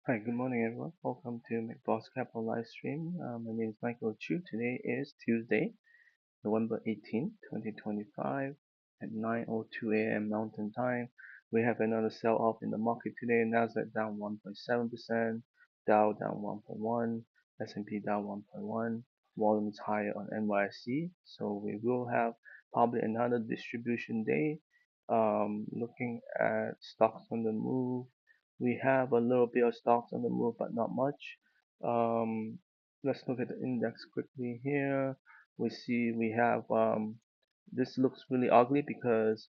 Hi, good morning everyone. Welcome to McBoss Capital live stream. My name is Michael Chu. Today is Tuesday, November 18th, 2025 at 9:02 a.m. Mountain Time. We have another sell-off in the market today. Nasdaq down 1.7%, Dow down 1.1, S&P down 1.1. Volume is higher on NYSE, so we will have probably another distribution day. Looking at stocks on the move, we have a little bit of stocks on the move, but not much. Um, let's look at the index quickly here. We see we have this looks really ugly because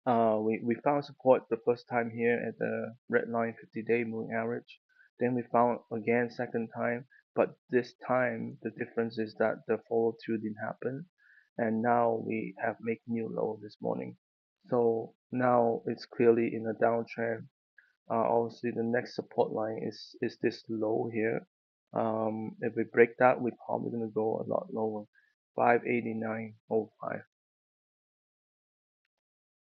we found support the first time here at the red line 50-day moving average. Then we found again second time, but this time the difference is that the follow through didn't happen, and now we have make new low this morning. So now it's clearly in a downtrend. Obviously, the next support line is this low here. If we break that, we're probably gonna go a lot lower, 589.05.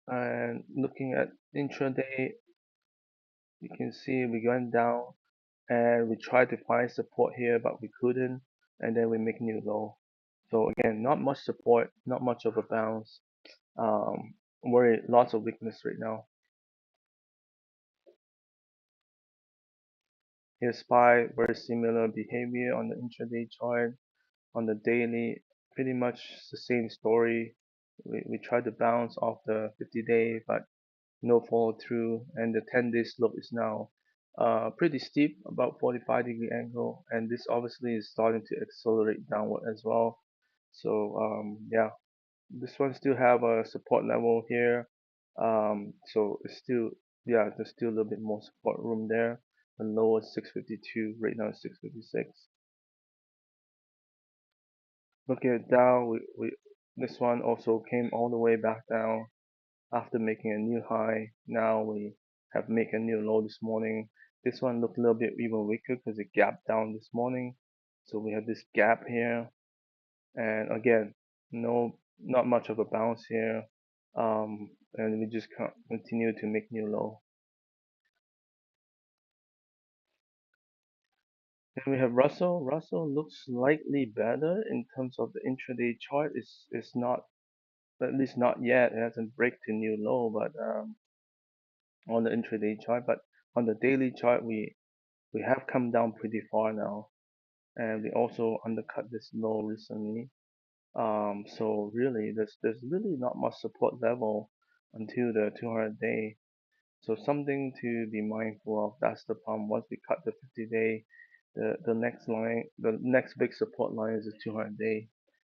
And looking at intraday, you can see we went down and we tried to find support here, but we couldn't, and then we make new low. So again, not much support, not much of a bounce. Worry, lots of weakness right now. Here's SPY, very similar behavior on the intraday chart. On the daily, pretty much the same story. We tried to bounce off the 50-day, but no follow through, and the 10-day slope is now pretty steep, about 45-degree angle, and this obviously is starting to accelerate downward as well. So yeah, this one still have a support level here. So it's still, yeah, there's still a little bit more support room there. The low is 652, right now it's 656. Look at Dow, this one also came all the way back down after making a new high. Now we have made a new low this morning. This one looked a little bit even weaker because it gapped down this morning. So we have this gap here, and again, not much of a bounce here. And we just continue to make new low. Then we have Russell. Russell looks slightly better in terms of the intraday chart. It's not, at least not yet. It hasn't break to new low, but on the intraday chart. But on the daily chart, we have come down pretty far now, and we also undercut this low recently. So really, there's really not much support level until the 200-day. So something to be mindful of. That's the problem. Once we cut the 50-day, the next line, the next big support line is the 200-day.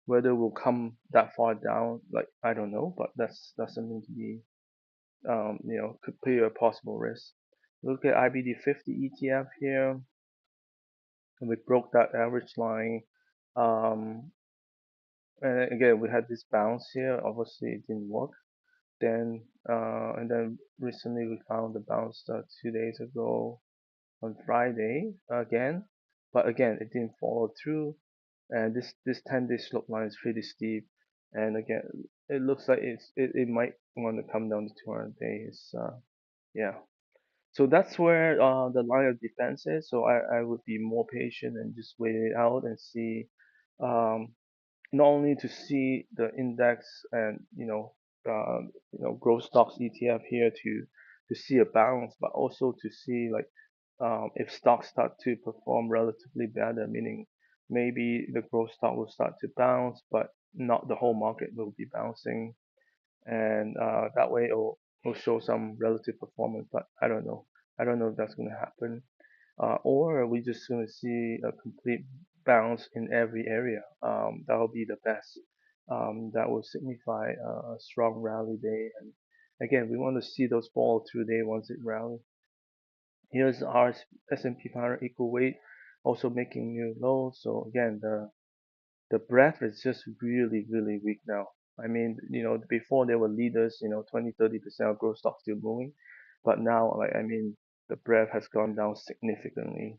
Whether we'll come that far down, like I don't know, but that's something to be could be a possible risk. Look at IBD 50 ETF here, and we broke that average line. Um, and again, we had this bounce here. Obviously, it didn't work. And then recently we found the bounce 2 days ago on Friday again, but again it didn't follow through. And this 10-day slope line is pretty steep, and again it looks like it might want to come down to 200 days. Yeah. So that's where the line of defense is. So I would be more patient and just wait it out and see, um, not only to see the index and growth stocks ETF here to see a bounce, but also to see like if stocks start to perform relatively better, meaning maybe the growth stock will start to bounce, but not the whole market will be bouncing, and that way it'll show some relative performance. But I don't know if that's going to happen, or are we just going to see a complete bounce in every area. That will be the best. That will signify a strong rally day, and again we want to see those fall through day once it rallies. Here's our S&P 500 equal weight also making new lows. So again, the breadth is just really weak now. I mean, before there were leaders, 20-30% of growth stocks still moving, but now, like, I mean, the breadth has gone down significantly.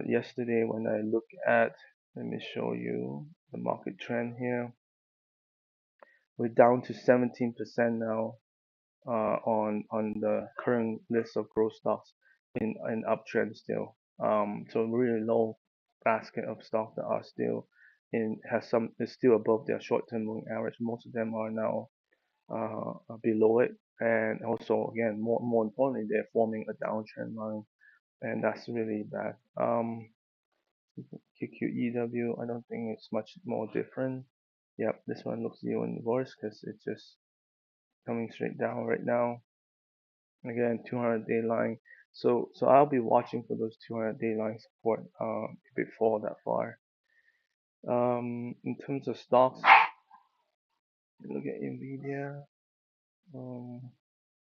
Yesterday when I look at, let me show you the market trend here. We're down to 17% now on the current list of growth stocks. in uptrend still. So really low basket of stocks that are still in has some is still above their short-term moving average. Most of them are now below it, and also again more importantly they're forming a downtrend line, and that's really bad. QQEW, I don't think it's much more different. Yep, this one looks even worse because it's just coming straight down right now. Again, 200-day line. So I'll be watching for those 200-day line support if it fall that far. In terms of stocks, look at Nvidia.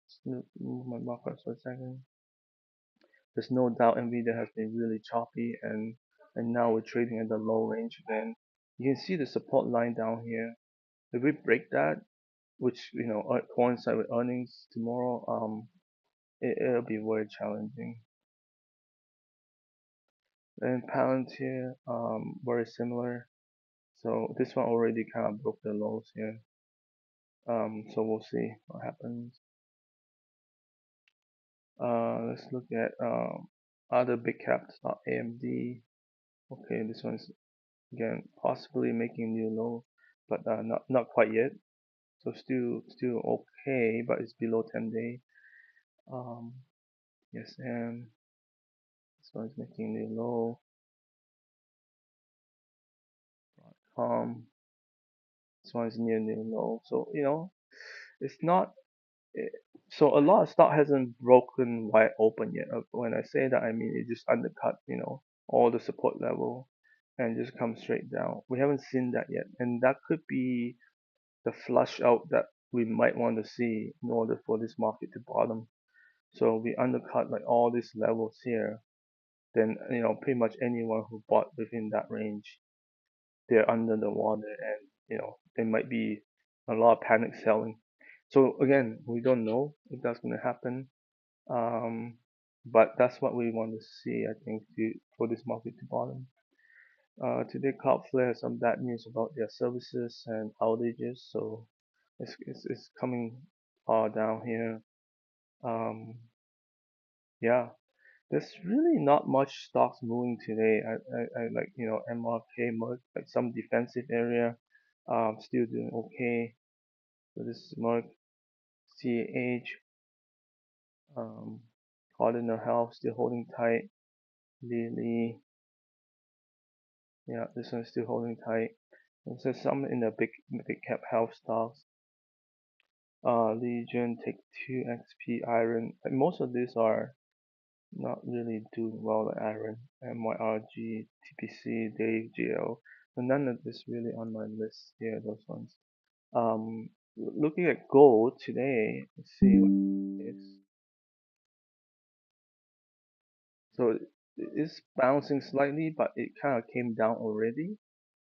Just move my markers for a second. There's no doubt Nvidia has been really choppy, and now we're trading at the low range again. You can see the support line down here. If we break that, which coincide with earnings tomorrow, it'll be very challenging. And Palantir, very similar. So this one already kind of broke the lows here. So we'll see what happens. Let's look at other big caps, AMD. Okay, this one's again possibly making new low, but not quite yet. So still okay, but it's below 10-day. Um, yes, and this one's making new low. This one is near new low. So it's not. eh, So a lot of stock hasn't broken wide open yet. When I say that, I mean it just undercut, all the support level, and just come straight down. We haven't seen that yet, and that could be the flush out that we might want to see in order for this market to bottom. So we undercut like all these levels here, then pretty much anyone who bought within that range, they're under the water, and there might be a lot of panic selling. So again, we don't know if that's going to happen, um, but that's what we want to see, I think, for this market to bottom. Today, Cloudflare has some bad news about their services and outages, so it's coming down here. Um, yeah, there's really not much stocks moving today. I like MRK, Merck, like some defensive area, still doing okay. So this is Merck, CAH, um, Cardinal Health still holding tight. Lilly, yeah, this one's still holding tight. And so some in the big cap health stocks. Legion, Take Two, XP, Iron. Like most of these are not really doing well, like Iron, MYRG, TPC, Dave, GL. So none of this really on my list here, those ones. Looking at gold today, let's see what it is. So it is bouncing slightly, but it kind of came down already.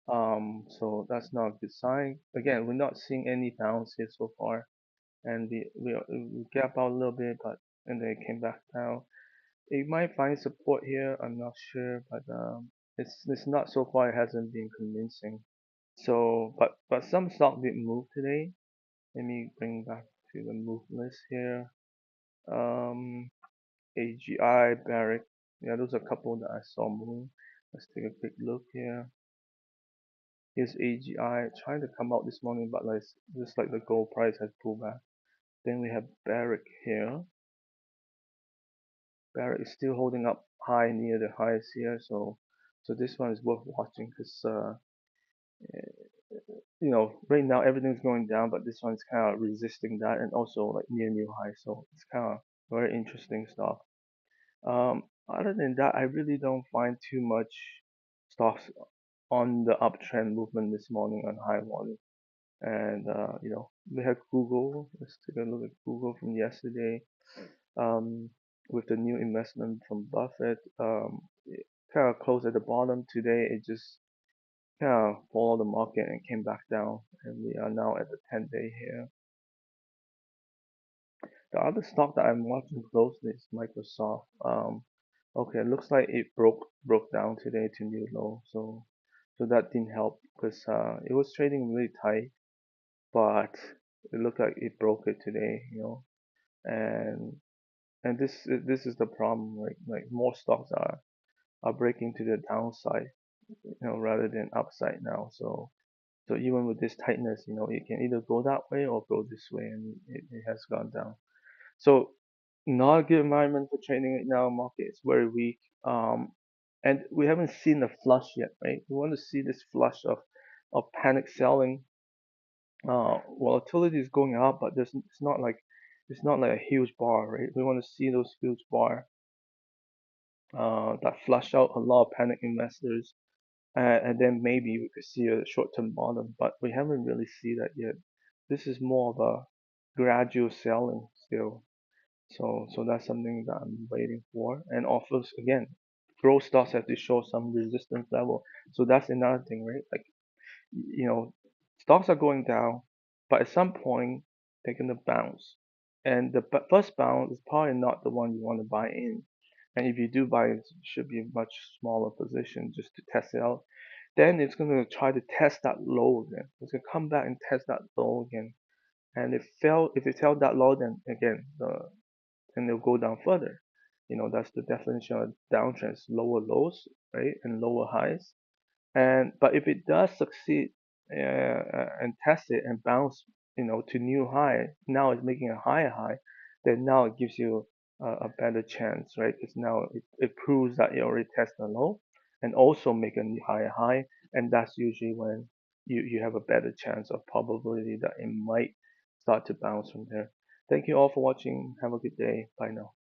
So that's not a good sign. Again, we're not seeing any bounce here so far, and we gap out a little bit, but and then it came back down. It might find support here. I'm not sure, but it's not so far. It hasn't been convincing. So, but some stock did move today. Let me bring back to the move list here. Um, AGI, Barrick. Yeah, those are a couple that I saw move. Let's take a quick look here. Here's AGI trying to come out this morning, but like just like the gold price has pulled back. Then we have Barrick here. Barrick is still holding up high near the highs here, so this one is worth watching because right now everything's going down, but this one's kind of resisting that and also like near new high, so it's kind of very interesting stuff. Other than that, I really don't find too much stocks on the uptrend movement this morning on high volume. And we have Google. Let's take a look at Google from yesterday. Um, with the new investment from Buffett, it kind of closed at the bottom today. It just kind of followed the market and came back down, and we are now at the 10-day here. The other stock that I'm watching closely is Microsoft. Okay, it looks like it broke down today to new low, so that didn't help because it was trading really tight, but it looked like it broke it today, and and this is the problem, right? Like more stocks are breaking to the downside, rather than upside now. So even with this tightness, it can either go that way or go this way, and it has gone down. So not a good environment for trading right now. Market is very weak. And we haven't seen the flush yet, right? We want to see this flush of panic selling. Volatility is going up, but it's not like a huge bar, right? We want to see those huge bar that flush out a lot of panic investors, and then maybe we could see a short-term bottom, but we haven't really seen that yet. This is more of a gradual selling still. So that's something that I'm waiting for. And offers again, growth stocks have to show some resistance level. So that's another thing, right? Like, you know, stocks are going down, but at some point they're gonna bounce. And the first bounce is probably not the one you want to buy in. And if you do buy it, should be a much smaller position just to test it out. Then it's gonna try to test that low again. It's gonna come back and test that low again. And if it held that low, then again then they'll go down further. That's the definition of downtrends: lower lows, right, and lower highs. And but if it does succeed and test it and bounce, to new high, now it's making a higher high, then now it gives you a better chance, right? Because now it proves that it already tested a low and also make a new higher high, and that's usually when you have a better chance of probability that it might start to bounce from there. Thank you all for watching. Have a good day. Bye now.